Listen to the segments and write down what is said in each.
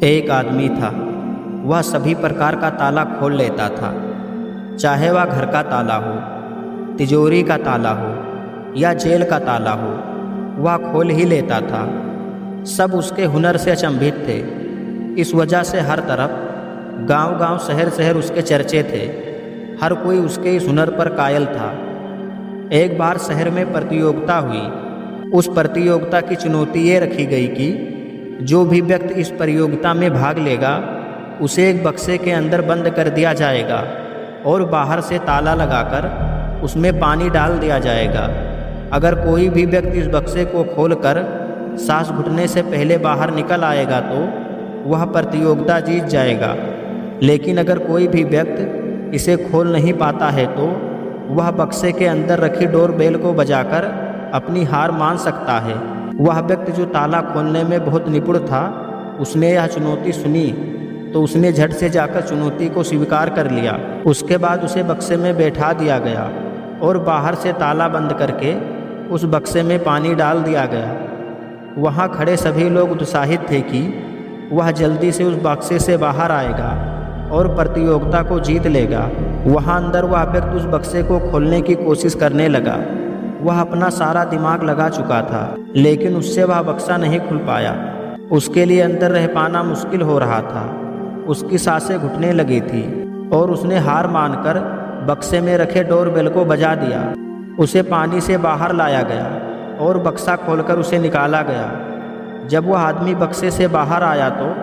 एक आदमी था। वह सभी प्रकार का ताला खोल लेता था, चाहे वह घर का ताला हो, तिजोरी का ताला हो या जेल का ताला हो, वह खोल ही लेता था। सब उसके हुनर से अचंभित थे। इस वजह से हर तरफ गांव-गांव, शहर-शहर उसके चर्चे थे। हर कोई उसके इस हुनर पर कायल था। एक बार शहर में प्रतियोगिता हुई। उस प्रतियोगिता की चुनौती ये रखी गई कि जो भी व्यक्ति इस प्रतियोगिता में भाग लेगा उसे एक बक्से के अंदर बंद कर दिया जाएगा और बाहर से ताला लगाकर उसमें पानी डाल दिया जाएगा। अगर कोई भी व्यक्ति इस बक्से को खोलकर सांस घुटने से पहले बाहर निकल आएगा तो वह प्रतियोगिता जीत जाएगा। लेकिन अगर कोई भी व्यक्ति इसे खोल नहीं पाता है तो वह बक्से के अंदर रखी डोरबेल को बजाकर अपनी हार मान सकता है। वह व्यक्ति जो ताला खोलने में बहुत निपुण था, उसने यह चुनौती सुनी तो उसने झट से जाकर चुनौती को स्वीकार कर लिया। उसके बाद उसे बक्से में बैठा दिया गया और बाहर से ताला बंद करके उस बक्से में पानी डाल दिया गया। वहाँ खड़े सभी लोग उत्साहित थे कि वह जल्दी से उस बक्से से बाहर आएगा और प्रतियोगिता को जीत लेगा। वहाँ अंदर वह व्यक्ति उस बक्से को खोलने की कोशिश करने लगा। वह अपना सारा दिमाग लगा चुका था, लेकिन उससे वह बक्सा नहीं खुल पाया। उसके लिए अंदर रह पाना मुश्किल हो रहा था। उसकी सांसें घुटने लगी थी और उसने हार मानकर बक्से में रखे डोरबेल को बजा दिया। उसे पानी से बाहर लाया गया और बक्सा खोलकर उसे निकाला गया। जब वह आदमी बक्से से बाहर आया तो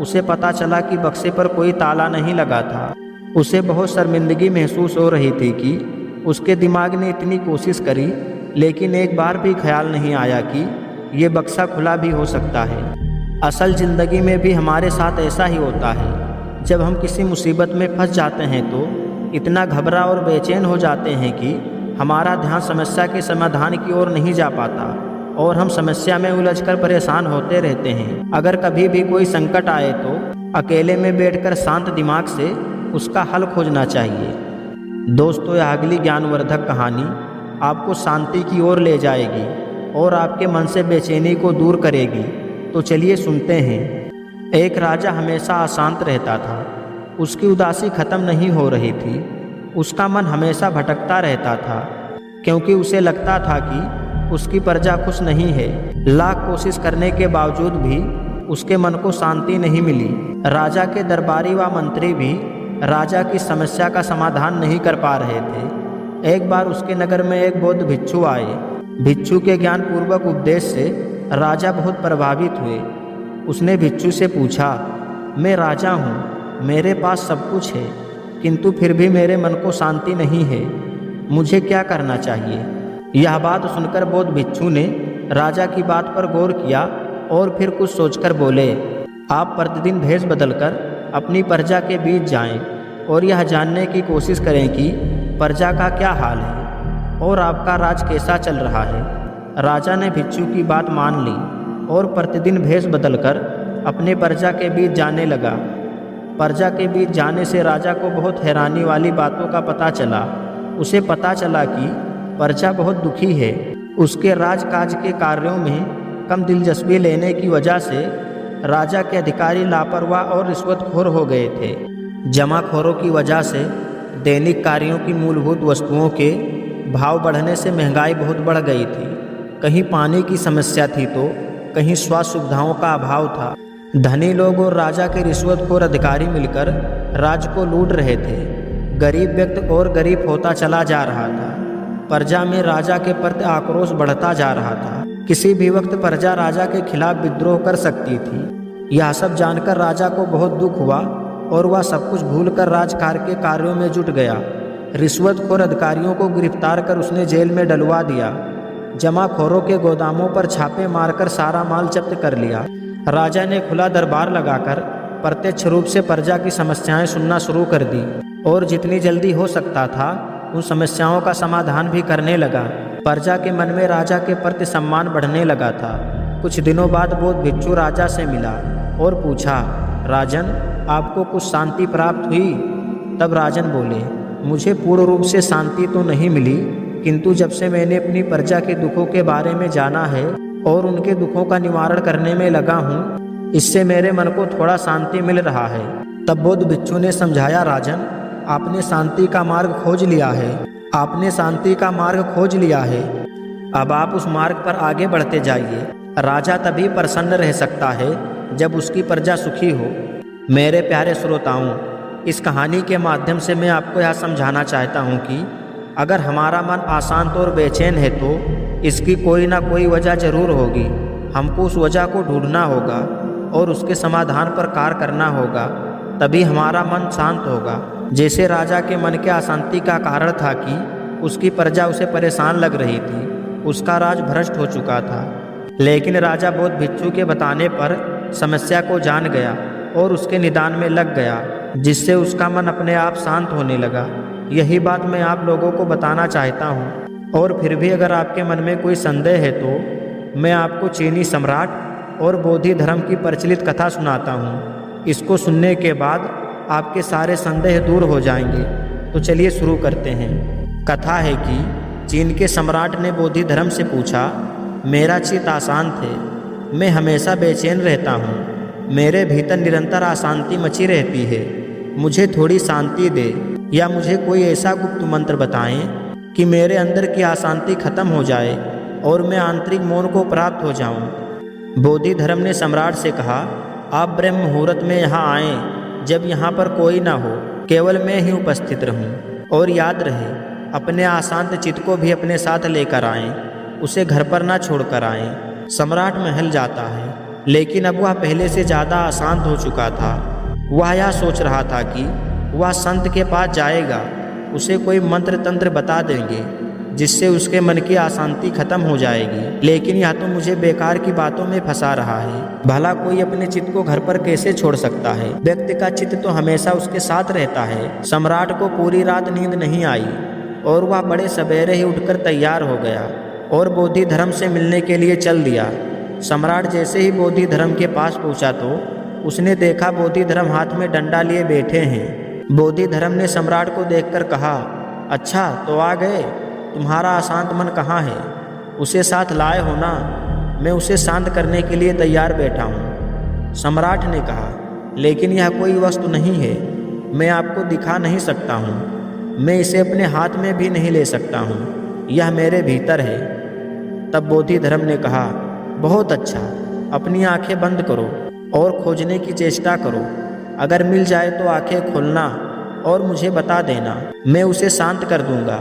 उसे पता चला कि बक्से पर कोई ताला नहीं लगा था। उसे बहुत शर्मिंदगी महसूस हो रही थी कि उसके दिमाग ने इतनी कोशिश करी, लेकिन एक बार भी ख्याल नहीं आया कि ये बक्सा खुला भी हो सकता है। असल ज़िंदगी में भी हमारे साथ ऐसा ही होता है। जब हम किसी मुसीबत में फंस जाते हैं तो इतना घबरा और बेचैन हो जाते हैं कि हमारा ध्यान समस्या के समाधान की ओर नहीं जा पाता और हम समस्या में उलझकर परेशान होते रहते हैं। अगर कभी भी कोई संकट आए तो अकेले में बैठकर शांत दिमाग से उसका हल खोजना चाहिए। दोस्तों, यह अगली ज्ञानवर्धक कहानी आपको शांति की ओर ले जाएगी और आपके मन से बेचैनी को दूर करेगी। तो चलिए सुनते हैं। एक राजा हमेशा अशांत रहता था। उसकी उदासी खत्म नहीं हो रही थी। उसका मन हमेशा भटकता रहता था, क्योंकि उसे लगता था कि उसकी प्रजा खुश नहीं है। लाख कोशिश करने के बावजूद भी उसके मन को शांति नहीं मिली। राजा के दरबारी व मंत्री भी राजा की समस्या का समाधान नहीं कर पा रहे थे। एक बार उसके नगर में एक बौद्ध भिक्षु आए। भिक्षु के ज्ञान पूर्वक उपदेश से राजा बहुत प्रभावित हुए। उसने भिक्षु से पूछा, मैं राजा हूँ, मेरे पास सब कुछ है, किंतु फिर भी मेरे मन को शांति नहीं है। मुझे क्या करना चाहिए? यह बात सुनकर बौद्ध भिक्षु ने राजा की बात पर गौर किया और फिर कुछ सोचकर बोले, आप प्रतिदिन भेष बदलकर अपनी प्रजा के बीच जाएं और यह जानने की कोशिश करें कि प्रजा का क्या हाल है और आपका राज कैसा चल रहा है। राजा ने भिक्षु की बात मान ली और प्रतिदिन भेष बदलकर अपने प्रजा के बीच जाने लगा। प्रजा के बीच जाने से राजा को बहुत हैरानी वाली बातों का पता चला। उसे पता चला कि प्रजा बहुत दुखी है। उसके राजकाज के कार्यों में कम दिलचस्पी लेने की वजह से राजा के अधिकारी लापरवाह और रिश्वतखोर हो गए थे। जमाखोरों की वजह से दैनिक कार्यों की मूलभूत वस्तुओं के भाव बढ़ने से महंगाई बहुत बढ़ गई थी। कहीं पानी की समस्या थी तो कहीं स्वास्थ्य सुविधाओं का अभाव था। धनी लोग और राजा के रिश्वतखोर अधिकारी मिलकर राज्य को लूट रहे थे। गरीब व्यक्ति और गरीब होता चला जा रहा था। प्रजा में राजा के प्रति आक्रोश बढ़ता जा रहा था। किसी भी वक्त प्रजा राजा के खिलाफ विद्रोह कर सकती थी। यह सब जानकर राजा को बहुत दुख हुआ और वह सब कुछ भूलकर राजकार्य के कार्यों में जुट गया। रिश्वतखोर अधिकारियों को गिरफ्तार कर उसने जेल में डलवा दिया। जमाखोरों के गोदामों पर छापे मारकर सारा माल जब्त कर लिया। राजा ने खुला दरबार लगाकर प्रत्यक्ष रूप से प्रजा की समस्याएं सुनना शुरू कर दी और जितनी जल्दी हो सकता था उन समस्याओं का समाधान भी करने लगा। प्रजा के मन में राजा के प्रति सम्मान बढ़ने लगा था। कुछ दिनों बाद बौद्ध भिक्षु राजा से मिला और पूछा, राजन, आपको कुछ शांति प्राप्त हुई? तब राजन बोले, मुझे पूर्ण रूप से शांति तो नहीं मिली, किंतु जब से मैंने अपनी प्रजा के दुखों के बारे में जाना है और उनके दुखों का निवारण करने में लगा हूँ, इससे मेरे मन को थोड़ा शांति मिल रहा है। तब बौद्ध भिक्षु ने समझाया, राजन, आपने शांति का मार्ग खोज लिया है। आपने शांति का मार्ग खोज लिया है। अब आप उस मार्ग पर आगे बढ़ते जाइए। राजा तभी प्रसन्न रह सकता है जब उसकी प्रजा सुखी हो। मेरे प्यारे श्रोताओं, इस कहानी के माध्यम से मैं आपको यह समझाना चाहता हूँ कि अगर हमारा मन अशांत और बेचैन है तो इसकी कोई ना कोई वजह जरूर होगी। हमको उस वजह को ढूंढना होगा और उसके समाधान पर कार्य करना होगा, तभी हमारा मन शांत होगा। जैसे राजा के मन के अशांति का कारण था कि उसकी प्रजा उसे परेशान लग रही थी, उसका राज भ्रष्ट हो चुका था। लेकिन राजा बौद्ध भिक्षु के बताने पर समस्या को जान गया और उसके निदान में लग गया, जिससे उसका मन अपने आप शांत होने लगा। यही बात मैं आप लोगों को बताना चाहता हूँ। और फिर भी अगर आपके मन में कोई संदेह है तो मैं आपको चीनी सम्राट और बोधि धर्म की प्रचलित कथा सुनाता हूँ। इसको सुनने के बाद आपके सारे संदेह दूर हो जाएंगे। तो चलिए शुरू करते हैं। कथा है कि चीन के सम्राट ने बोधि धर्म से पूछा, मेरा चित्त अशांत है, मैं हमेशा बेचैन रहता हूँ, मेरे भीतर निरंतर अशांति मची रहती है, मुझे थोड़ी शांति दे, या मुझे कोई ऐसा गुप्त मंत्र बताएं कि मेरे अंदर की अशांति खत्म हो जाए और मैं आंतरिक मौन को प्राप्त हो जाऊं। बोधि धर्म ने सम्राट से कहा, आप ब्रह्म मुहूर्त में यहाँ आएं, जब यहाँ पर कोई ना हो, केवल मैं ही उपस्थित रहूं। और याद रहे, अपने अशांत चित्त को भी अपने साथ लेकर आएं, उसे घर पर ना छोड़कर आएं। सम्राट महल जाता है, लेकिन अब वह पहले से ज़्यादा अशांत हो चुका था। वह यह सोच रहा था कि वह संत के पास जाएगा, उसे कोई मंत्र तंत्र बता देंगे जिससे उसके मन की अशांति खत्म हो जाएगी। लेकिन यह तो मुझे बेकार की बातों में फंसा रहा है। भला कोई अपने चित्त को घर पर कैसे छोड़ सकता है? व्यक्ति का चित्त तो हमेशा उसके साथ रहता है। सम्राट को पूरी रात नींद नहीं आई और वह बड़े सवेरे ही उठकर तैयार हो गया और बोधि धर्म से मिलने के लिए चल दिया। सम्राट जैसे ही बोधि धर्म के पास पहुंचा तो उसने देखा बोधि धर्म हाथ में डंडा लिए बैठे हैं। बोधि धर्म ने सम्राट को देखकर कहा, अच्छा तो आ गए, तुम्हारा अशांत मन कहाँ है? उसे साथ लाए हो ना? मैं उसे शांत करने के लिए तैयार बैठा हूँ। सम्राट ने कहा, लेकिन यह कोई वस्तु नहीं है, मैं आपको दिखा नहीं सकता हूँ, मैं इसे अपने हाथ में भी नहीं ले सकता हूँ, यह मेरे भीतर है। तब बोधि धर्म ने कहा, बहुत अच्छा, अपनी आंखें बंद करो और खोजने की चेष्टा करो। अगर मिल जाए तो आंखें खोलना और मुझे बता देना, मैं उसे शांत कर दूंगा।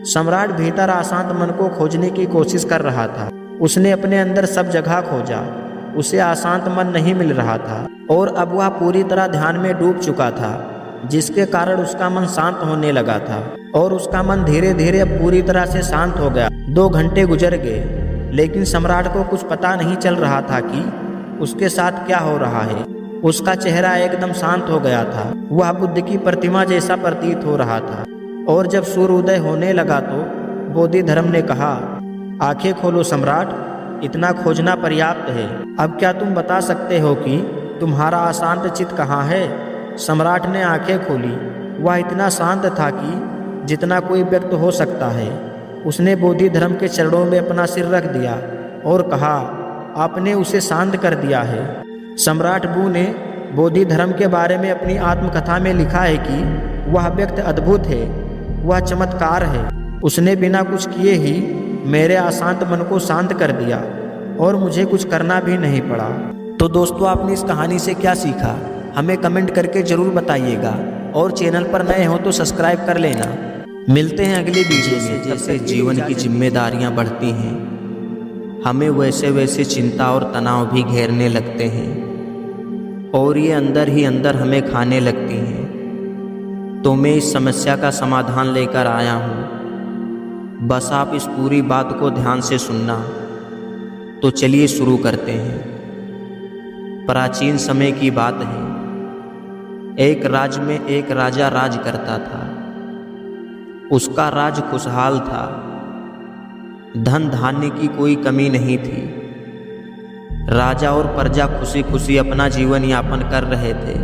सम्राट भीतर अशांत मन को खोजने की कोशिश कर रहा था। उसने अपने अंदर सब जगह खोजा, उसे अशांत मन नहीं मिल रहा था और अब वह पूरी तरह ध्यान में डूब चुका था, जिसके कारण उसका मन शांत होने लगा था और उसका मन धीरे धीरे अब पूरी तरह से शांत हो गया। 2 घंटे गुजर गए, लेकिन सम्राट को कुछ पता नहीं चल रहा था कि उसके साथ क्या हो रहा है। उसका चेहरा एकदम शांत हो गया था, वह बुद्ध की प्रतिमा जैसा प्रतीत हो रहा था। और जब सूर्योदय होने लगा तो बोधि धर्म ने कहा, आंखें खोलो सम्राट, इतना खोजना पर्याप्त है। अब क्या तुम बता सकते हो कि तुम्हारा अशांत चित्त कहाँ है? सम्राट ने आंखें खोली। वह इतना शांत था कि जितना कोई व्यक्त हो सकता है। उसने बोधि धर्म के चरणों में अपना सिर रख दिया और कहा, आपने उसे शांत कर दिया है। सम्राट बू ने बोधि धर्म के बारे में अपनी आत्मकथा में लिखा है कि वह व्यक्ति अद्भुत है, वह चमत्कार है। उसने बिना कुछ किए ही मेरे अशांत मन को शांत कर दिया और मुझे कुछ करना भी नहीं पड़ा। तो दोस्तों, आपने इस कहानी से क्या सीखा? हमें कमेंट करके जरूर बताइएगा और चैनल पर नए हो तो सब्सक्राइब कर लेना। मिलते हैं अगली वीडियो में। जैसे जीवन की जिम्मेदारियां बढ़ती हैं, हमें वैसे वैसे चिंता और तनाव भी घेरने लगते हैं और ये अंदर ही अंदर हमें खाने लगती हैं। तो मैं इस समस्या का समाधान लेकर आया हूँ, बस आप इस पूरी बात को ध्यान से सुनना। तो चलिए शुरू करते हैं। प्राचीन समय की बात है, एक राज्य में एक राजा राज करता था। उसका राज खुशहाल था, धन धान्य की कोई कमी नहीं थी। राजा और प्रजा खुशी खुशी अपना जीवन यापन कर रहे थे।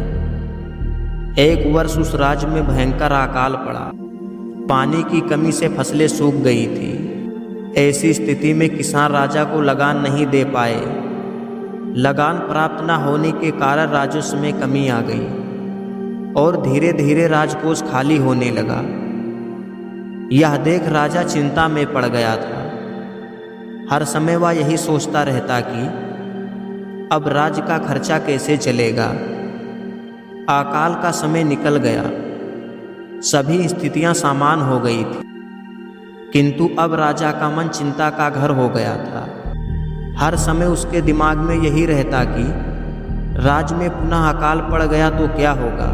एक वर्ष उस राज्य में भयंकर अकाल पड़ा। पानी की कमी से फसलें सूख गई थी। ऐसी स्थिति में किसान राजा को लगान नहीं दे पाए। लगान प्राप्त न होने के कारण राजस्व में कमी आ गई और धीरे धीरे राजकोष खाली होने लगा। यह देख राजा चिंता में पड़ गया था। हर समय वह यही सोचता रहता कि अब राज्य का खर्चा कैसे चलेगा। अकाल का समय निकल गया, सभी स्थितियां सामान हो गई थी, किंतु अब राजा का मन चिंता का घर हो गया था। हर समय उसके दिमाग में यही रहता कि राज्य में पुनः अकाल पड़ गया तो क्या होगा।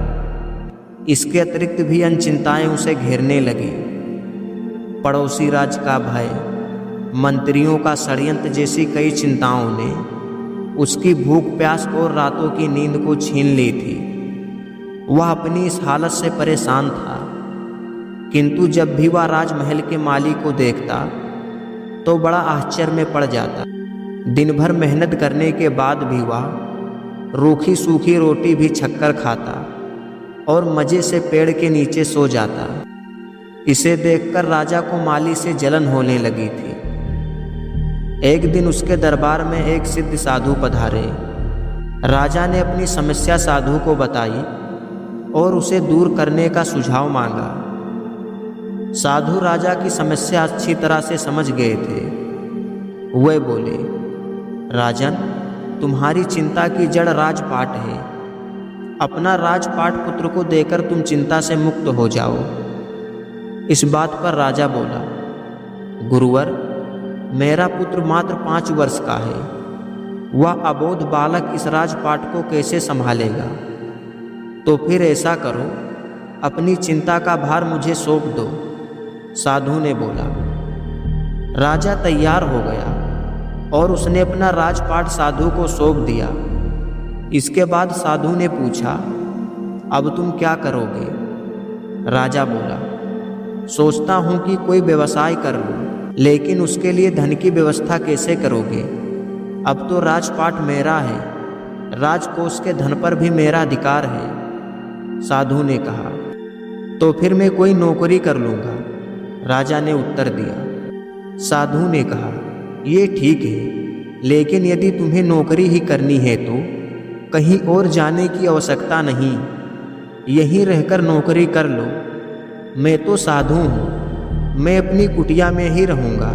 इसके अतिरिक्त भी अन्य चिंताएं उसे घेरने लगी। पड़ोसी राज्य का भय, मंत्रियों का षड्यंत्र जैसी कई चिंताओं ने उसकी भूख प्यास और रातों की नींद को छीन ली थी। वह अपनी इस हालत से परेशान था, किंतु जब भी वह राजमहल के माली को देखता तो बड़ा आश्चर्य में पड़ जाता। दिन भर मेहनत करने के बाद भी वह रूखी सूखी रोटी भी छक्कर खाता और मजे से पेड़ के नीचे सो जाता। इसे देखकर राजा को माली से जलन होने लगी थी। एक दिन उसके दरबार में एक सिद्ध साधु पधारे। राजा ने अपनी समस्या साधु को बताई और उसे दूर करने का सुझाव मांगा। साधु राजा की समस्या अच्छी तरह से समझ गए थे। वे बोले, राजन, तुम्हारी चिंता की जड़ राजपाट है। अपना राजपाट पुत्र को देकर तुम चिंता से मुक्त हो जाओ। इस बात पर राजा बोला, गुरुवर, मेरा पुत्र मात्र 5 वर्ष का है। वह अबोध बालक इस राजपाट को कैसे संभालेगा। तो फिर ऐसा करो, अपनी चिंता का भार मुझे सौंप दो। साधु ने बोला। राजा तैयार हो गया और उसने अपना राजपाट साधु को सौंप दिया। इसके बाद साधु ने पूछा, अब तुम क्या करोगे। राजा बोला, सोचता हूँ कि कोई व्यवसाय कर लूँ, लेकिन उसके लिए धन की व्यवस्था कैसे करोगे। अब तो राजपाट मेरा है, राजकोष के धन पर भी मेरा अधिकार है। साधु ने कहा, तो फिर मैं कोई नौकरी कर लूँगा। राजा ने उत्तर दिया। साधु ने कहा, ये ठीक है, लेकिन यदि तुम्हें नौकरी ही करनी है तो कहीं और जाने की आवश्यकता नहीं, यहीं रहकर नौकरी कर लो। मैं तो साधु हूँ, मैं अपनी कुटिया में ही रहूँगा।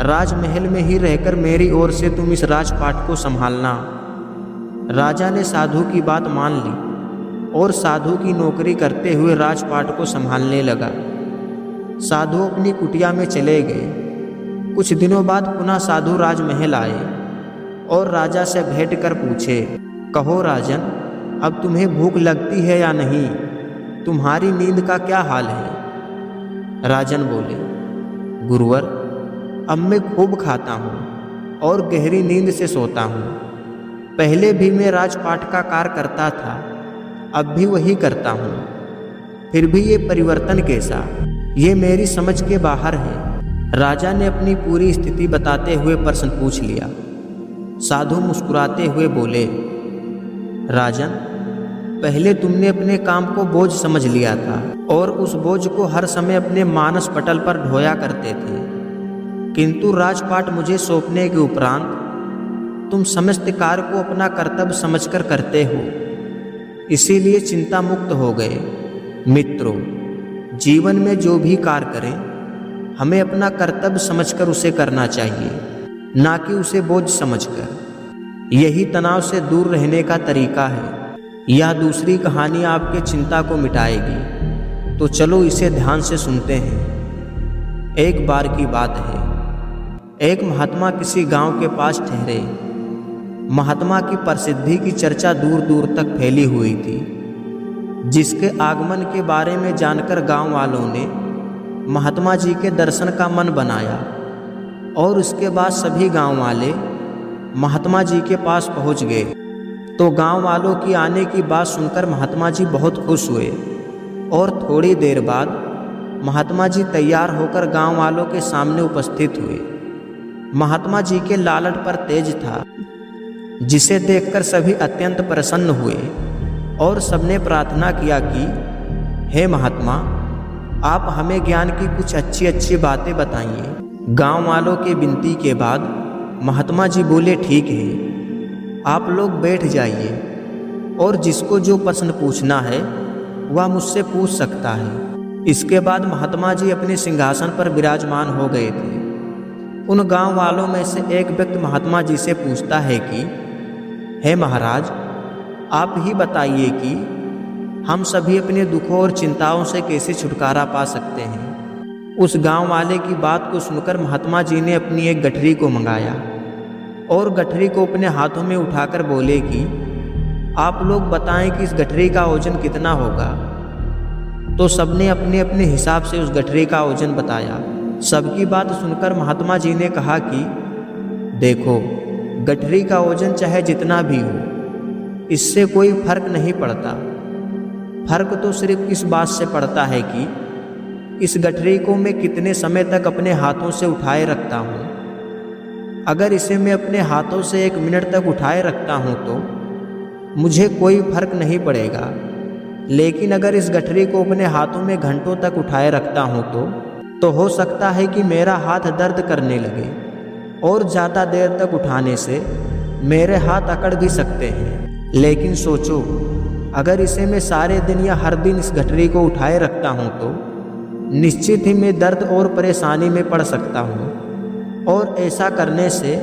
राजमहल में ही रहकर मेरी ओर से तुम इस राजपाट को संभालना। राजा ने साधु की बात मान ली और साधु की नौकरी करते हुए राजपाट को संभालने लगा। साधु अपनी कुटिया में चले गए। कुछ दिनों बाद पुनः साधु राजमहल आए और राजा से भेंट कर पूछे, कहो राजन, अब तुम्हें भूख लगती है या नहीं। तुम्हारी नींद का क्या हाल है। राजन बोले, गुरुवर, अब मैं खूब खाता हूँ और गहरी नींद से सोता हूँ। पहले भी मैं राजपाट का कार्य करता था, अब भी वही करता हूँ। फिर भी ये परिवर्तन कैसा, ये मेरी समझ के बाहर है। राजा ने अपनी पूरी स्थिति बताते हुए प्रश्न पूछ लिया। साधु मुस्कुराते हुए बोले, राजन, पहले तुमने अपने काम को बोझ समझ लिया था और उस बोझ को हर समय अपने मानस पटल पर ढोया करते थे, किंतु राजपाट मुझे सौंपने के उपरांत तुम समस्त कार्य को अपना कर्तव्य समझकर करते हो, इसीलिए चिंता मुक्त हो गए। मित्रों, जीवन में जो भी कार्य करें, हमें अपना कर्तव्य समझकर उसे करना चाहिए, ना कि उसे बोझ समझकर। यही तनाव से दूर रहने का तरीका है। यह दूसरी कहानी आपके चिंता को मिटाएगी, तो चलो इसे ध्यान से सुनते हैं। एक बार की बात है, एक महात्मा किसी गांव के पास ठहरे। महात्मा की प्रसिद्धि की चर्चा दूर दूर तक फैली हुई थी, जिसके आगमन के बारे में जानकर गांव वालों ने महात्मा जी के दर्शन का मन बनाया और उसके बाद सभी गांव वाले महात्मा जी के पास पहुंच गए। तो गांव वालों की आने की बात सुनकर महात्मा जी बहुत खुश हुए और थोड़ी देर बाद महात्मा जी तैयार होकर गांव वालों के सामने उपस्थित हुए। महात्मा जी के लालट पर तेज था, जिसे देखकर सभी अत्यंत प्रसन्न हुए और सबने प्रार्थना किया कि हे महात्मा, आप हमें ज्ञान की कुछ अच्छी अच्छी बातें बताइए। गांव वालों के विनती के बाद महात्मा जी बोले, ठीक है, आप लोग बैठ जाइए और जिसको जो प्रश्न पूछना है वह मुझसे पूछ सकता है। इसके बाद महात्मा जी अपने सिंहासन पर विराजमान हो गए थे। उन गांव वालों में से एक व्यक्ति महात्मा जी से पूछता है कि हे महाराज, आप ही बताइए कि हम सभी अपने दुखों और चिंताओं से कैसे छुटकारा पा सकते हैं। उस गांव वाले की बात को सुनकर महात्मा जी ने अपनी एक गठरी को मंगाया और गठरी को अपने हाथों में उठाकर बोले कि आप लोग बताएं कि इस गठरी का वजन कितना होगा। तो सबने अपने अपने हिसाब से उस गठरी का वजन बताया। सबकी बात सुनकर महात्मा जी ने कहा कि देखो, गठरी का वजन चाहे जितना भी हो, इससे कोई फर्क नहीं पड़ता। फर्क तो सिर्फ इस बात से पड़ता है कि इस गठरी को मैं कितने समय तक अपने हाथों से उठाए रखता हूँ। अगर इसे मैं अपने हाथों से 1 मिनट तक उठाए रखता हूँ तो मुझे कोई फर्क नहीं पड़ेगा, लेकिन अगर इस गठरी को अपने हाथों में घंटों तक उठाए रखता हूँ तो हो सकता है कि मेरा हाथ दर्द करने लगे और ज़्यादा देर तक उठाने से मेरे हाथ अकड़ भी सकते हैं। लेकिन सोचो, अगर इसे मैं सारे दिन या हर दिन इस गठरी को उठाए रखता हूँ तो निश्चित ही मैं दर्द और परेशानी में पड़ सकता हूँ, और ऐसा करने से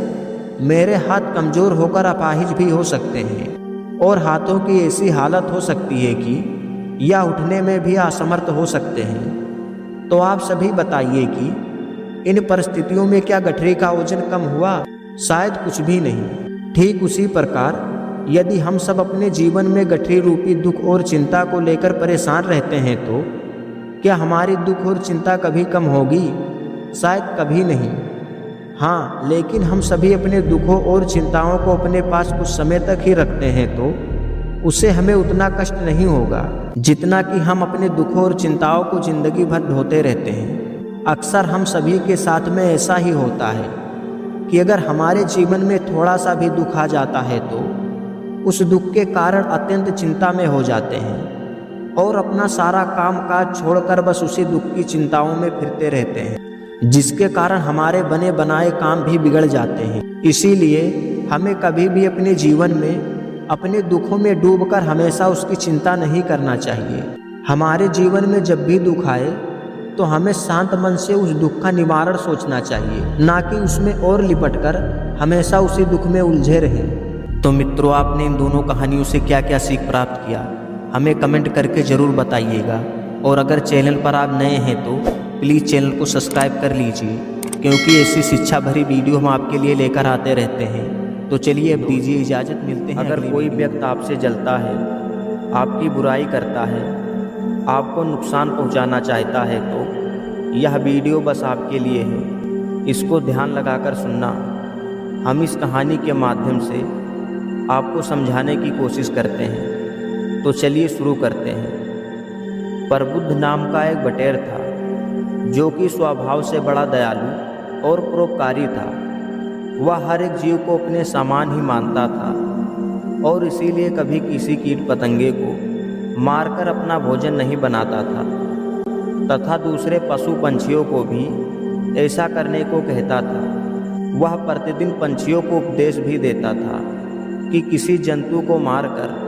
मेरे हाथ कमज़ोर होकर अपाहिज भी हो सकते हैं और हाथों की ऐसी हालत हो सकती है कि या उठने में भी असमर्थ हो सकते हैं। तो आप सभी बताइए कि इन परिस्थितियों में क्या गठरी का वजन कम हुआ? शायद कुछ भी नहीं। ठीक उसी प्रकार यदि हम सब अपने जीवन में गठरी रूपी दुख और चिंता को लेकर परेशान रहते हैं तो क्या हमारी दुख और चिंता कभी कम होगी? शायद कभी नहीं। हाँ, लेकिन हम सभी अपने दुखों और चिंताओं को अपने पास कुछ समय तक ही रखते हैं तो उससे हमें उतना कष्ट नहीं होगा जितना कि हम अपने दुखों और चिंताओं को जिंदगी भर ढोते रहते हैं। अक्सर हम सभी के साथ में ऐसा ही होता है कि अगर हमारे जीवन में थोड़ा सा भी दुख आ जाता है तो उस दुख के कारण अत्यंत चिंता में हो जाते हैं और अपना सारा काम काज छोड़कर बस उसी दुख की चिंताओं में फिरते रहते हैं, जिसके कारण हमारे बने बनाए काम भी बिगड़ जाते हैं। इसीलिए हमें कभी भी अपने जीवन में अपने दुखों में डूबकर हमेशा उसकी चिंता नहीं करना चाहिए। हमारे जीवन में जब भी दुख आए तो हमें शांत मन से उस दुख का निवारण सोचना चाहिए, ना कि उसमें और लिपटकर हमेशा उसी दुख में उलझे रहें। तो मित्रों, आपने इन दोनों कहानियों से क्या क्या सीख प्राप्त किया हमें कमेंट करके ज़रूर बताइएगा। और अगर चैनल पर आप नए हैं तो प्लीज़ चैनल को सब्सक्राइब कर लीजिए, क्योंकि ऐसी शिक्षा भरी वीडियो हम आपके लिए लेकर आते रहते हैं। तो चलिए अब दीजिए इजाज़त, मिलते हैं। अगर कोई व्यक्ति आपसे जलता है, आपकी बुराई करता है, आपको नुकसान पहुंचाना चाहता है तो यह वीडियो बस आपके लिए है। इसको ध्यान लगाकर सुनना। हम इस कहानी के माध्यम से आपको समझाने की कोशिश करते हैं। तो चलिए शुरू करते हैं। प्रबुद्ध नाम का एक बटेर था जो कि स्वभाव से बड़ा दयालु और परोपकारी था। वह हर एक जीव को अपने समान ही मानता था और इसीलिए कभी किसी कीट पतंगे को मारकर अपना भोजन नहीं बनाता था, तथा दूसरे पशु पंछियों को भी ऐसा करने को कहता था। वह प्रतिदिन पंछियों को उपदेश भी देता था कि किसी जंतु को मारकर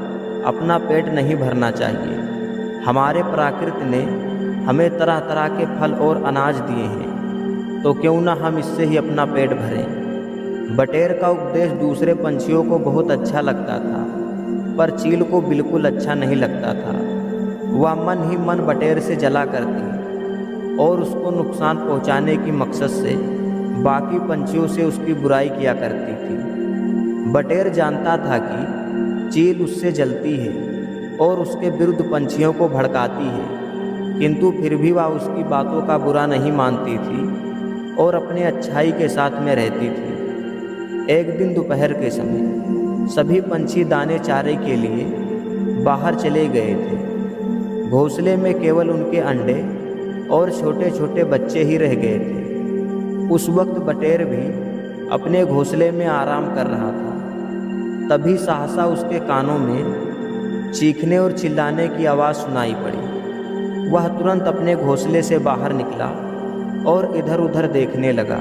अपना पेट नहीं भरना चाहिए। हमारे प्रकृति ने हमें तरह तरह के फल और अनाज दिए हैं, तो क्यों ना हम इससे ही अपना पेट भरें। बटेर का उपदेश दूसरे पंछियों को बहुत अच्छा लगता था, पर चील को बिल्कुल अच्छा नहीं लगता था। वह मन ही मन बटेर से जला करती और उसको नुकसान पहुंचाने की मकसद से बाकी पंछियों से उसकी बुराई किया करती थी। बटेर जानता था कि चील उससे जलती है और उसके विरुद्ध पंछियों को भड़काती है, किंतु फिर भी वह उसकी बातों का बुरा नहीं मानती थी और अपने अच्छाई के साथ में रहती थी। एक दिन दोपहर के समय सभी पंछी दाने चारे के लिए बाहर चले गए थे। घोंसले में केवल उनके अंडे और छोटे छोटे बच्चे ही रह गए थे। उस वक्त बटेर भी अपने घोंसले में आराम कर रहा था। तभी सहसा उसके कानों में चीखने और चिल्लाने की आवाज़ सुनाई पड़ी। वह तुरंत अपने घोंसले से बाहर निकला और इधर उधर देखने लगा।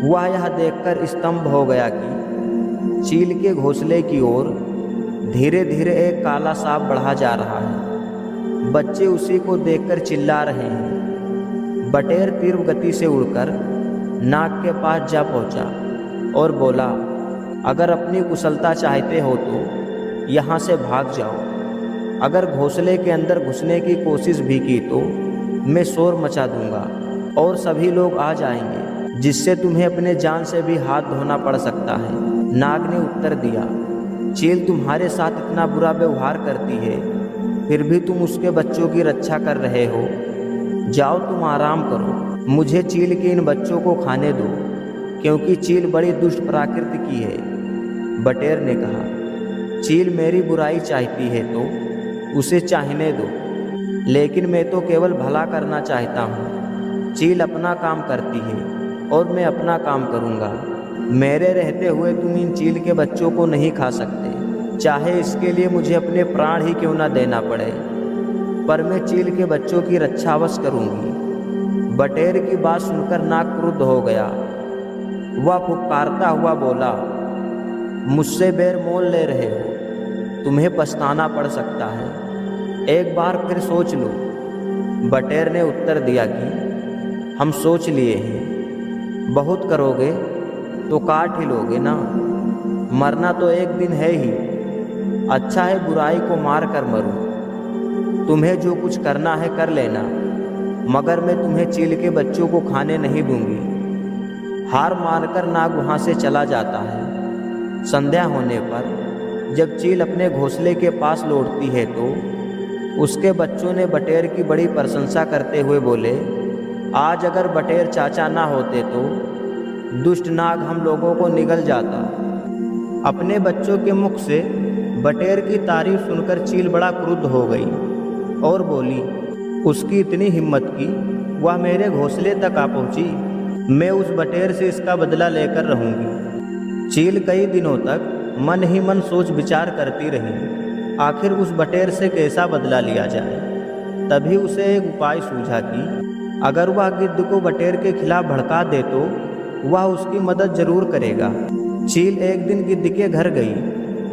वह यह देखकर स्तंभ हो गया कि चील के घोंसले की ओर धीरे धीरे एक काला सांप बढ़ा जा रहा है। बच्चे उसी को देखकर चिल्ला रहे हैं। बटेर तीव्र गति से उड़कर नाग के पास जा पहुंचा और बोला, अगर अपनी कुशलता चाहते हो तो यहाँ से भाग जाओ। अगर घोंसले के अंदर घुसने की कोशिश भी की तो मैं शोर मचा दूंगा और सभी लोग आ जाएंगे, जिससे तुम्हें अपने जान से भी हाथ धोना पड़ सकता है। नाग ने उत्तर दिया, चील तुम्हारे साथ इतना बुरा व्यवहार करती है, फिर भी तुम उसके बच्चों की रक्षा कर रहे हो। जाओ तुम आराम करो, मुझे चील के इन बच्चों को खाने दो, क्योंकि चील बड़ी दुष्ट प्रकृति की है। बटेर ने कहा, चील मेरी बुराई चाहती है तो उसे चाहने दो, लेकिन मैं तो केवल भला करना चाहता हूँ। चील अपना काम करती है और मैं अपना काम करूँगा। मेरे रहते हुए तुम इन चील के बच्चों को नहीं खा सकते, चाहे इसके लिए मुझे अपने प्राण ही क्यों न देना पड़े, पर मैं चील के बच्चों की रक्षा अवश्य करूँगी। बटेर की बात सुनकर नाग क्रुद्ध हो गया। वह फुफकारता हुआ बोला, मुझसे बैर मोल ले रहे हो, तुम्हें पछताना पड़ सकता है, एक बार फिर सोच लो। बटेर ने उत्तर दिया कि हम सोच लिए हैं, बहुत करोगे तो काट ही लोगे ना, मरना तो एक दिन है ही, अच्छा है बुराई को मार कर मरूं। तुम्हें जो कुछ करना है कर लेना, मगर मैं तुम्हें चील के बच्चों को खाने नहीं दूंगी। हार मानकर नाग वहाँ से चला जाता है। संध्या होने पर जब चील अपने घोंसले के पास लौटती है तो उसके बच्चों ने बटेर की बड़ी प्रशंसा करते हुए बोले, आज अगर बटेर चाचा ना होते तो दुष्ट नाग हम लोगों को निगल जाता। अपने बच्चों के मुख से बटेर की तारीफ सुनकर चील बड़ा क्रुद्ध हो गई और बोली, उसकी इतनी हिम्मत की वह मेरे घोंसले तक आ पहुंची, मैं उस बटेर से इसका बदला लेकर रहूंगी। चील कई दिनों तक मन ही मन सोच विचार करती रही, आखिर उस बटेर से कैसा बदला लिया जाए। तभी उसे एक उपाय सूझा कि अगर वह गिद्ध को बटेर के खिलाफ भड़का दे तो वह उसकी मदद जरूर करेगा। चील एक दिन गिद्ध के घर गई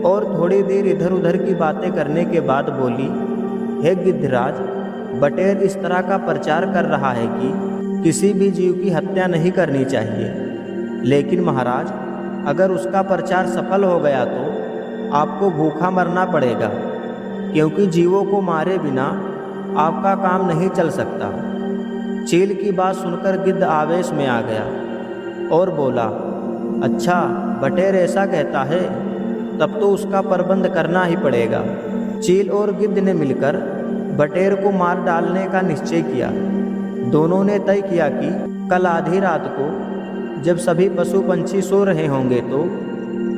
और थोड़ी देर इधर उधर की बातें करने के बाद बोली, हे गिद्धराज, बटेर इस तरह का प्रचार कर रहा है कि किसी भी जीव की हत्या नहीं करनी चाहिए, लेकिन महाराज अगर उसका प्रचार सफल हो गया तो आपको भूखा मरना पड़ेगा, क्योंकि जीवों को मारे बिना आपका काम नहीं चल सकता। चील की बात सुनकर गिद्ध आवेश में आ गया और बोला, अच्छा बटेर ऐसा कहता है, तब तो उसका प्रबंध करना ही पड़ेगा। चील और गिद्ध ने मिलकर बटेर को मार डालने का निश्चय किया। दोनों ने तय किया कि कल आधी रात को जब सभी पशु पंछी सो रहे होंगे तो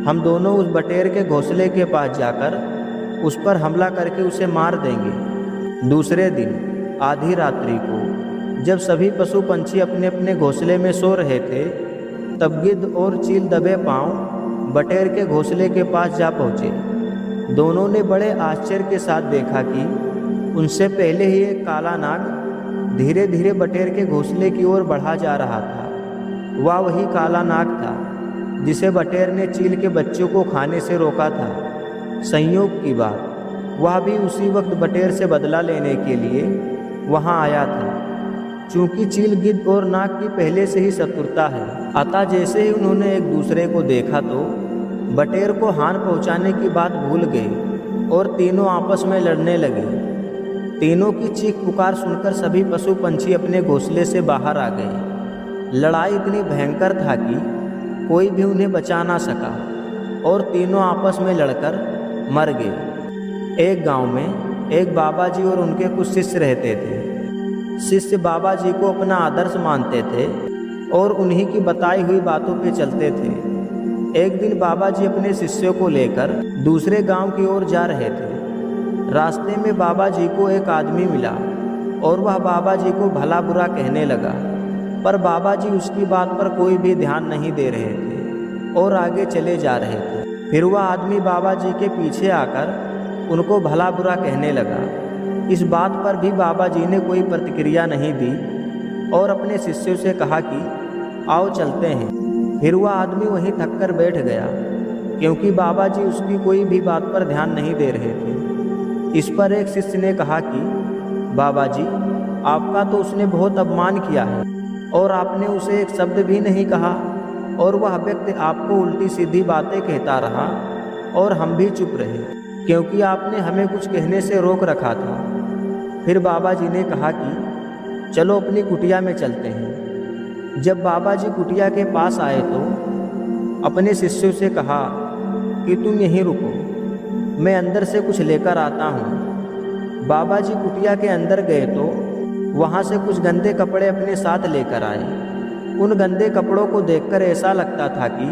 हम दोनों उस बटेर के घोंसले के पास जाकर उस पर हमला करके उसे मार देंगे। दूसरे दिन आधी रात्रि को जब सभी पशु पंछी अपने अपने घोंसले में सो रहे थे, तब गिद्ध और चील दबे पांव बटेर के घोंसले के पास जा पहुँचे। दोनों ने बड़े आश्चर्य के साथ देखा कि उनसे पहले ही एक काला नाग धीरे धीरे बटेर के घोंसले की ओर बढ़ा जा रहा था। वह वही काला नाग था जिसे बटेर ने चील के बच्चों को खाने से रोका था। संयोग की बात, वह भी उसी वक्त बटेर से बदला लेने के लिए वहां आया था। चूंकि चील गिद्ध और नाग की पहले से ही शत्रुता है, अतः जैसे ही उन्होंने एक दूसरे को देखा तो बटेर को हानि पहुंचाने की बात भूल गए और तीनों आपस में लड़ने लगे। तीनों की चीख पुकार सुनकर सभी पशु पंछी अपने घोंसले से बाहर आ गए। लड़ाई इतनी भयंकर था कि कोई भी उन्हें बचा ना सका और तीनों आपस में लड़कर मर गए। एक गांव में एक बाबा जी और उनके कुछ शिष्य रहते थे। शिष्य बाबा जी को अपना आदर्श मानते थे और उन्हीं की बताई हुई बातों पे चलते थे। एक दिन बाबा जी अपने शिष्यों को लेकर दूसरे गांव की ओर जा रहे थे। रास्ते में बाबा जी को एक आदमी मिला और वह बाबा जी को भला बुरा कहने लगा, पर बाबा जी उसकी बात पर कोई भी ध्यान नहीं दे रहे थे और आगे चले जा रहे थे। फिर वह आदमी बाबा जी के पीछे आकर उनको भला बुरा कहने लगा। इस बात पर भी बाबा जी ने कोई प्रतिक्रिया नहीं दी और अपने शिष्यों से कहा कि आओ चलते हैं। फिर वह आदमी वहीं थक कर बैठ गया। क्योंकि बाबा जी उसकी कोई भी बात पर ध्यान नहीं दे रहे थे। इस पर एक शिष्य ने कहा कि बाबा जी, आपका तो उसने बहुत अपमान किया है और आपने उसे एक शब्द भी नहीं कहा, और वह व्यक्ति आपको उल्टी सीधी बातें कहता रहा और हम भी चुप रहे, क्योंकि आपने हमें कुछ कहने से रोक रखा था। फिर बाबा जी ने कहा कि चलो अपनी कुटिया में चलते हैं। जब बाबा जी कुटिया के पास आए तो अपने शिष्यों से कहा कि तुम यहीं रुको, मैं अंदर से कुछ लेकर आता हूँ। बाबा जी कुटिया के अंदर गए तो वहाँ से कुछ गंदे कपड़े अपने साथ लेकर आए। उन गंदे कपड़ों को देखकर ऐसा लगता था कि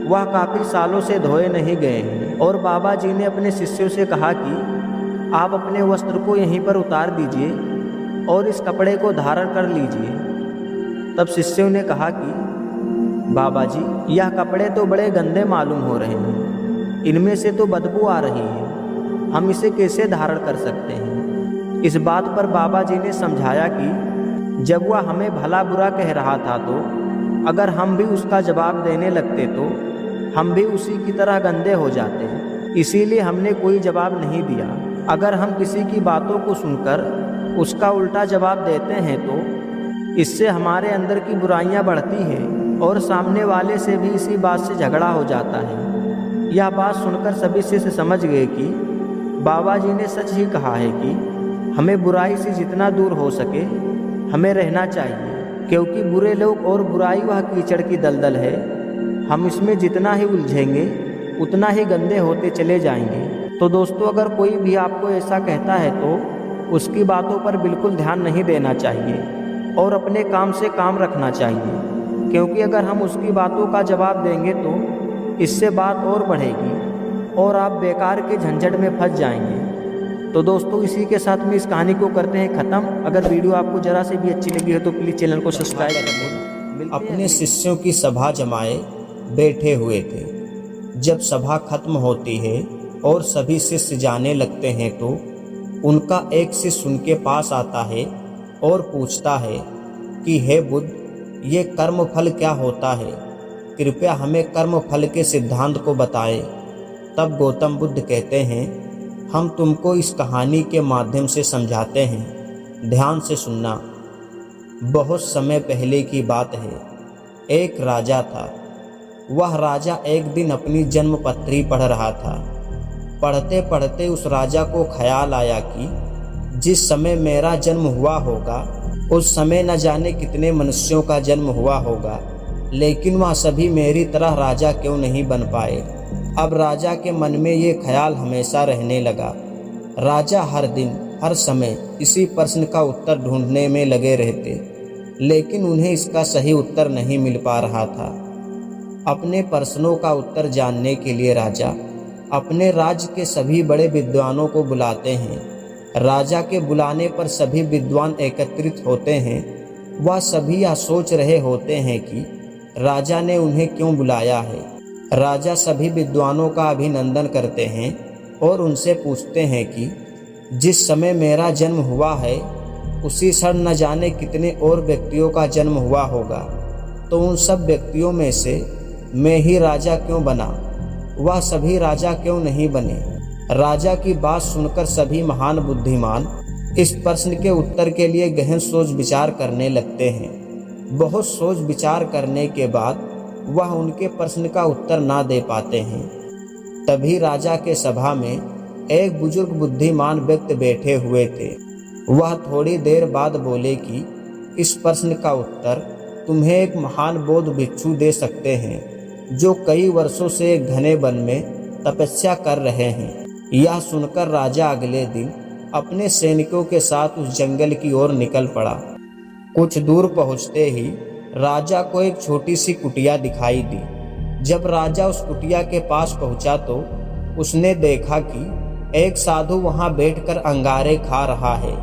वह काफ़ी सालों से धोए नहीं गए हैं, और बाबा जी ने अपने शिष्यों से कहा कि आप अपने वस्त्र को यहीं पर उतार दीजिए और इस कपड़े को धारण कर लीजिए। तब शिष्यों ने कहा कि बाबा जी, यह कपड़े तो बड़े गंदे मालूम हो रहे हैं, इनमें से तो बदबू आ रही है, हम इसे कैसे धारण कर सकते हैं। इस बात पर बाबा जी ने समझाया कि जब वह हमें भला बुरा कह रहा था तो अगर हम भी उसका जवाब देने लगते तो हम भी उसी की तरह गंदे हो जाते, इसीलिए हमने कोई जवाब नहीं दिया। अगर हम किसी की बातों को सुनकर उसका उल्टा जवाब देते हैं तो इससे हमारे अंदर की बुराइयां बढ़ती हैं और सामने वाले से भी इसी बात से झगड़ा हो जाता है। यह बात सुनकर सभी शिष्य समझ गए कि बाबा जी ने सच ही कहा है कि हमें बुराई से जितना दूर हो सके हमें रहना चाहिए, क्योंकि बुरे लोग और बुराई वह कीचड़ की दलदल है, हम इसमें जितना ही उलझेंगे उतना ही गंदे होते चले जाएंगे। तो दोस्तों, अगर कोई भी आपको ऐसा कहता है तो उसकी बातों पर बिल्कुल ध्यान नहीं देना चाहिए और अपने काम से काम रखना चाहिए, क्योंकि अगर हम उसकी बातों का जवाब देंगे तो इससे बात और बढ़ेगी और आप बेकार के झंझट में फंस जाएंगे। तो दोस्तों, इसी के साथ में इस कहानी को करते हैं ख़त्म। अगर वीडियो आपको ज़रा से भी अच्छी लगी हो तो प्लीज़ चैनल को सब्सक्राइब करें। अपने शिष्यों की सभा जमाए बैठे हुए थे। जब सभा खत्म होती है और सभी शिष्य जाने लगते हैं तो उनका एक शिष्य उनके पास आता है और पूछता है कि हे बुद्ध, ये कर्म फल क्या होता है? कृपया हमें कर्म फल के सिद्धांत को बताएं। तब गौतम बुद्ध कहते हैं, हम तुमको इस कहानी के माध्यम से समझाते हैं, ध्यान से सुनना। बहुत समय पहले की बात है। एक राजा था। वह राजा एक दिन अपनी जन्म पत्री पढ़ रहा था। पढ़ते पढ़ते उस राजा को ख्याल आया कि जिस समय मेरा जन्म हुआ होगा उस समय न जाने कितने मनुष्यों का जन्म हुआ होगा, लेकिन वह सभी मेरी तरह राजा क्यों नहीं बन पाए। अब राजा के मन में ये ख्याल हमेशा रहने लगा। राजा हर दिन हर समय इसी प्रश्न का उत्तर ढूंढने में लगे रहते, लेकिन उन्हें इसका सही उत्तर नहीं मिल पा रहा था। अपने प्रश्नों का उत्तर जानने के लिए राजा अपने राज्य के सभी बड़े विद्वानों को बुलाते हैं। राजा के बुलाने पर सभी विद्वान एकत्रित होते हैं। वह सभी यह सोच रहे होते हैं कि राजा ने उन्हें क्यों बुलाया है। राजा सभी विद्वानों का अभिनंदन करते हैं और उनसे पूछते हैं कि जिस समय मेरा जन्म हुआ है उसी क्षण न जाने कितने और व्यक्तियों का जन्म हुआ होगा, तो उन सब व्यक्तियों में से मैं ही राजा क्यों बना, वह सभी राजा क्यों नहीं बने। राजा की बात सुनकर सभी महान बुद्धिमान इस प्रश्न के उत्तर के लिए गहन सोच विचार करने लगते हैं। बहुत सोच विचार करने के बाद वह उनके प्रश्न का उत्तर ना दे पाते हैं। तभी राजा के सभा में एक बुजुर्ग बुद्धिमान व्यक्ति बैठे हुए थे। वह थोड़ी देर बाद बोले कि इस प्रश्न का उत्तर तुम्हें एक महान बौद्ध भिक्षु दे सकते हैं, जो कई वर्षों से एक घने वन में तपस्या कर रहे हैं। यह सुनकर राजा अगले दिन अपने सैनिकों के साथ उस जंगल की ओर निकल पड़ा। कुछ दूर पहुंचते ही राजा को एक छोटी सी कुटिया दिखाई दी। जब राजा उस कुटिया के पास पहुंचा तो उसने देखा कि एक साधु वहां बैठकर अंगारे खा रहा है।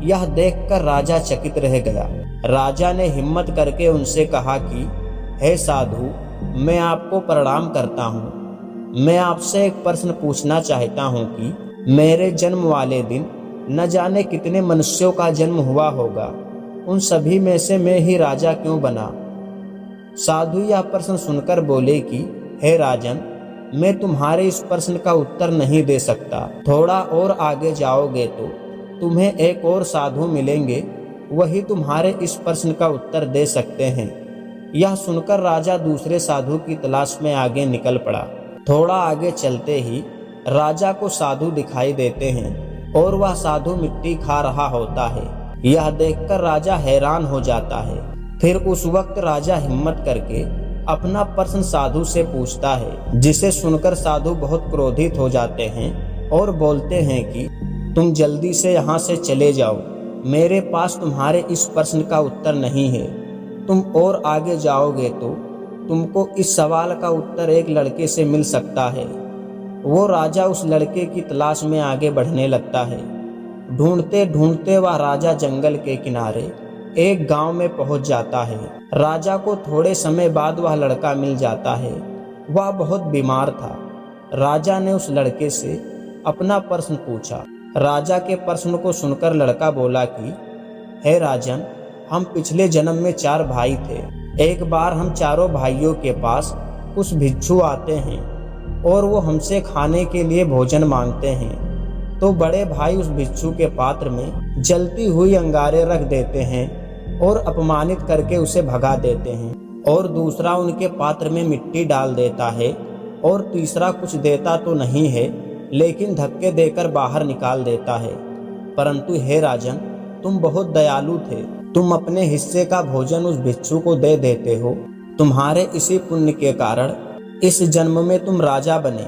यह देखकर राजा चकित रह गया। राजा ने हिम्मत करके उनसे कहा कि हे साधु, मैं आपको प्रणाम करता हूँ। मैं आपसे एक प्रश्न पूछना चाहता हूँ कि मेरे जन्म वाले दिन न जाने कितने मनुष्यों का जन्म हुआ होगा, उन सभी में से मैं ही राजा क्यों बना। साधु यह प्रश्न सुनकर बोले कि हे राजन, मैं तुम्हारे इस प्रश्न का उत्तर नहीं दे सकता। थोड़ा और आगे जाओगे तो तुम्हें एक और साधु मिलेंगे, वही तुम्हारे इस प्रश्न का उत्तर दे सकते हैं। यह सुनकर राजा दूसरे साधु की तलाश में आगे निकल पड़ा। थोड़ा आगे चलते ही राजा को साधु दिखाई देते हैं और वह साधु मिट्टी खा रहा होता है। यह देखकर राजा हैरान हो जाता है। फिर उस वक्त राजा हिम्मत करके अपना प्रश्न साधु से पूछता है, जिसे सुनकर साधु बहुत क्रोधित हो जाते हैं और बोलते हैं कि तुम जल्दी से यहाँ से चले जाओ, मेरे पास तुम्हारे इस प्रश्न का उत्तर नहीं है। तुम और आगे जाओगे तो तुमको इस सवाल का उत्तर एक लड़के से मिल सकता है। वो राजा उस लड़के की तलाश में आगे बढ़ने लगता है। ढूंढते ढूंढते वह राजा जंगल के किनारे एक गांव में पहुंच जाता है। राजा को थोड़े समय बाद वह लड़का मिल जाता है। वह बहुत बीमार था। राजा ने उस लड़के से अपना प्रश्न पूछा। राजा के प्रश्न को सुनकर लड़का बोला कि हे राजन, हम पिछले जन्म में 4 भाई थे। एक बार हम चारों भाइयों के पास कुछ भिक्षु आते हैं और वो हमसे खाने के लिए भोजन मांगते हैं। तो बड़े भाई उस भिक्षु के पात्र में जलती हुई अंगारे रख देते हैं और अपमानित करके उसे भगा देते हैं, और दूसरा उनके पात्र में मिट्टी डाल देता है, और तीसरा कुछ देता तो नहीं है लेकिन धक्के देकर बाहर निकाल देता है। परंतु हे राजन, तुम बहुत दयालु थे। तुम अपने हिस्से का भोजन उस भिक्षु को दे देते हो। तुम्हारे इसी पुण्य के कारण इस जन्म में तुम राजा बने।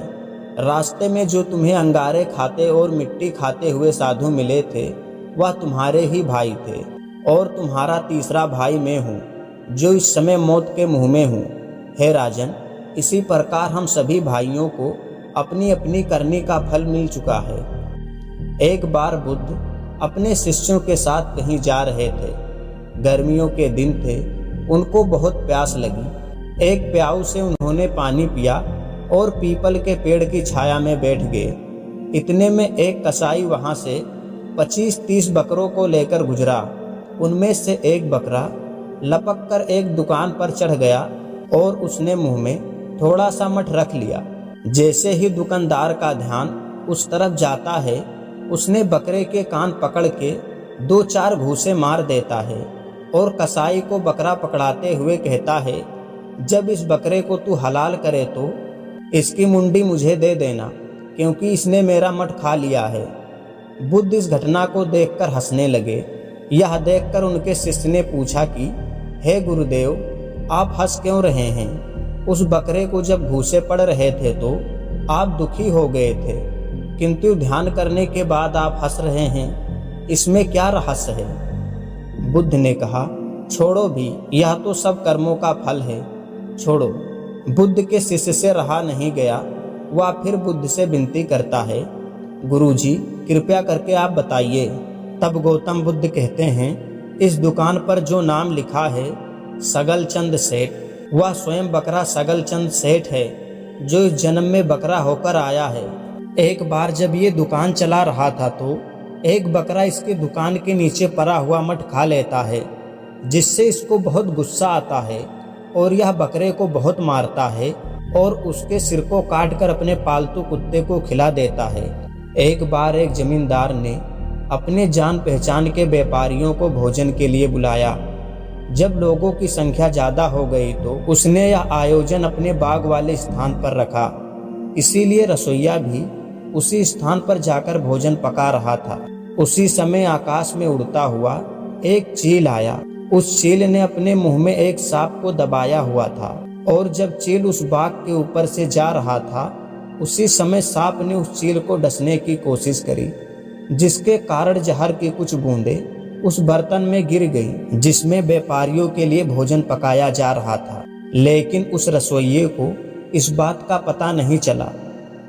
रास्ते में जो तुम्हें अंगारे खाते और मिट्टी खाते हुए साधु मिले थे, वह तुम्हारे ही भाई थे, और तुम्हारा तीसरा भाई मैं हूँ, जो इस समय मौत के मुंह में हूँ। हे राजन, इसी प्रकार हम सभी भाइयों को अपनी अपनी करनी का फल मिल चुका है। एक बार बुद्ध अपने शिष्यों के साथ कहीं जा रहे थे। गर्मियों के दिन थे, उनको बहुत प्यास लगी। एक प्याऊ से उन्होंने पानी पिया और पीपल के पेड़ की छाया में बैठ गए। इतने में एक कसाई वहां से 25-30 बकरों को लेकर गुजरा। उनमें से एक बकरा लपक कर एक दुकान पर चढ़ गया और उसने मुंह में थोड़ा सा मठ रख लिया। जैसे ही दुकानदार का ध्यान उस तरफ जाता है, उसने बकरे के कान पकड़ के 2-4 घूंसे मार देता है और कसाई को बकरा पकड़ाते हुए कहता है, जब इस बकरे को तू हलाल करे तो इसकी मुंडी मुझे दे देना, क्योंकि इसने मेरा मठ खा लिया है। बुद्ध इस घटना को देखकर हंसने लगे। यह देखकर उनके शिष्य ने पूछा कि हे गुरुदेव, आप हंस क्यों रहे हैं? उस बकरे को जब घूंसे पड़ रहे थे तो आप दुखी हो गए थे, किंतु ध्यान करने के बाद आप हंस रहे हैं, इसमें क्या रहस्य है? बुद्ध ने कहा, छोड़ो भी, यह तो सब कर्मों का फल है, छोड़ो। बुद्ध के शिष्य से रहा नहीं गया। वह फिर बुद्ध से विनती करता है, गुरुजी, कृपया करके आप बताइए। तब गौतम बुद्ध कहते हैं, इस दुकान पर जो नाम लिखा है सगलचंद सेठ, वह स्वयं बकरा सगलचंद सेठ है, जो इस जन्म में बकरा होकर आया है। एक बार जब ये दुकान चला रहा था तो एक बकरा इसके दुकान के नीचे पड़ा हुआ मठ खा लेता है, जिससे इसको बहुत गुस्सा आता है और यह बकरे को बहुत मारता है और उसके सिर को काटकर अपने पालतू कुत्ते को खिला देता है। एक बार एक जमींदार ने अपने जान पहचान के व्यापारियों को भोजन के लिए बुलाया। जब लोगों की संख्या ज़्यादा हो गई तो उसने यह आयोजन अपने बाग वाले स्थान पर रखा। इसीलिए रसोइया भी उसी स्थान पर जाकर भोजन पका रहा था। उसी समय आकाश में उड़ता हुआ एक चील आया। उस चील ने अपने मुंह में एक सांप को दबाया हुआ था, और जब चील उस बाग के ऊपर से जा रहा था, उसी समय सांप ने उस चील को डसने की कोशिश करी, जिसके कारण जहर की कुछ बूंदें उस बर्तन में गिर गई जिसमें व्यापारियों के लिए भोजन पकाया जा रहा था। लेकिन उस रसोइये को इस बात का पता नहीं चला।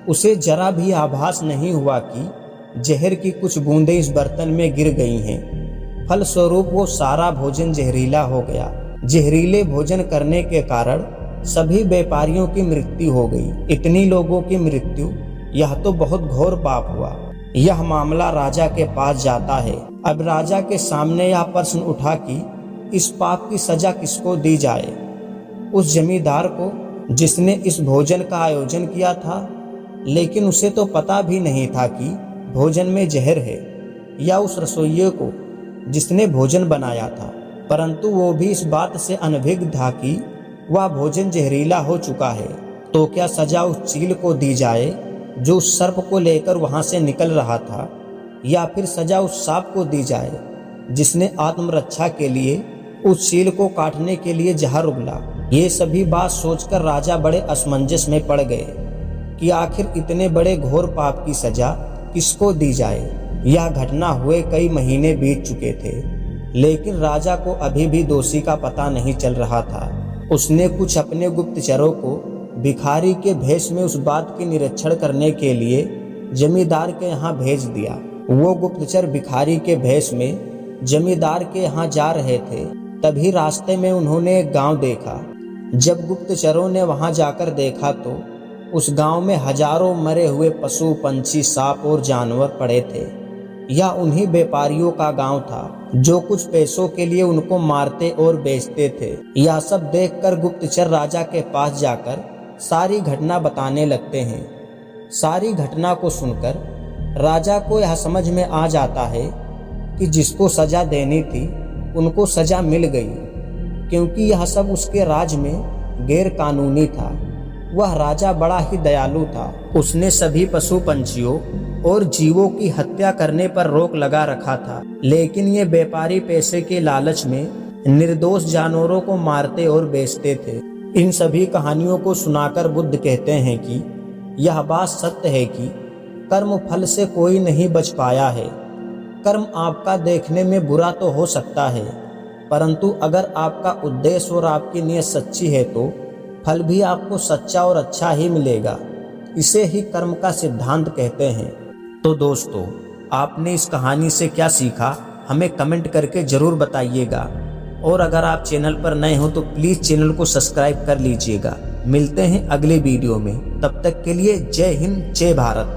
उसे जरा भी आभास नहीं हुआ कि जहर की कुछ बूंदें इस बर्तन में गिर गई हैं। फलस्वरूप वो सारा भोजन जहरीला हो गया। जहरीले भोजन करने के कारण सभी व्यापारियों की मृत्यु हो गई। इतनी लोगों की मृत्यु, यह तो बहुत घोर पाप हुआ। यह मामला राजा के पास जाता है। अब राजा के सामने यह प्रश्न उठा कि इस पाप की सजा किसको दी जाए। उस जमींदार को जिसने इस भोजन का आयोजन किया था, लेकिन उसे तो पता भी नहीं था कि भोजन में जहर है, या उस रसोइये को जिसने भोजन बनाया था। परंतु वो भी इस बात से अनभिज्ञ था कि वह भोजन जहरीला हो चुका है। तो क्या सजा उस चील को दी जाए जो उस सर्प को लेकर वहां से निकल रहा था, या फिर सजा उस सांप को दी जाए जिसने आत्मरक्षा के लिए उस चील को काटने के लिए जहर उगला। ये सभी बात सोचकर राजा बड़े असमंजस में पड़ गए कि आखिर इतने बड़े घोर पाप की सजा किसको दी जाए। यह घटना हुए कई महीने बीत चुके थे, लेकिन राजा को अभी भी दोषी का पता नहीं चल रहा था। उसने कुछ अपने गुप्तचरों को भिखारी के भेष में उस बात की निरीक्षण करने के लिए जमींदार के यहाँ भेज दिया। वो गुप्तचर भिखारी के भेष में जमींदार के यहाँ जा रहे थे। तभी रास्ते में उन्होंने एक गांव देखा। जब गुप्तचरों ने वहां जाकर देखा तो उस गांव में हजारों मरे हुए पशु पंछी, सांप और जानवर पड़े थे। यह उन्हीं व्यापारियों का गांव था जो कुछ पैसों के लिए उनको मारते और बेचते थे। यह सब देखकर गुप्तचर राजा के पास जाकर सारी घटना बताने लगते हैं। सारी घटना को सुनकर राजा को यह समझ में आ जाता है कि जिसको सजा देनी थी उनको सजा मिल गई, क्योंकि यह सब उसके राज में गैर कानूनी था। वह राजा बड़ा ही दयालु था। उसने सभी पशु पंछियों और जीवों की हत्या करने पर रोक लगा रखा था, लेकिन ये व्यापारी पैसे के लालच में निर्दोष जानवरों को मारते और बेचते थे। इन सभी कहानियों को सुनाकर बुद्ध कहते हैं कि यह बात सत्य है कि कर्म फल से कोई नहीं बच पाया है। कर्म आपका देखने में बुरा तो हो सकता है, परंतु अगर आपका उद्देश्य और आपकी नीयत सच्ची है तो फल भी आपको सच्चा और अच्छा ही मिलेगा। इसे ही कर्म का सिद्धांत कहते हैं। तो दोस्तों, आपने इस कहानी से क्या सीखा हमें कमेंट करके जरूर बताइएगा। और अगर आप चैनल पर नए हो तो प्लीज़ चैनल को सब्सक्राइब कर लीजिएगा। मिलते हैं अगले वीडियो में, तब तक के लिए जय हिंद, जय भारत।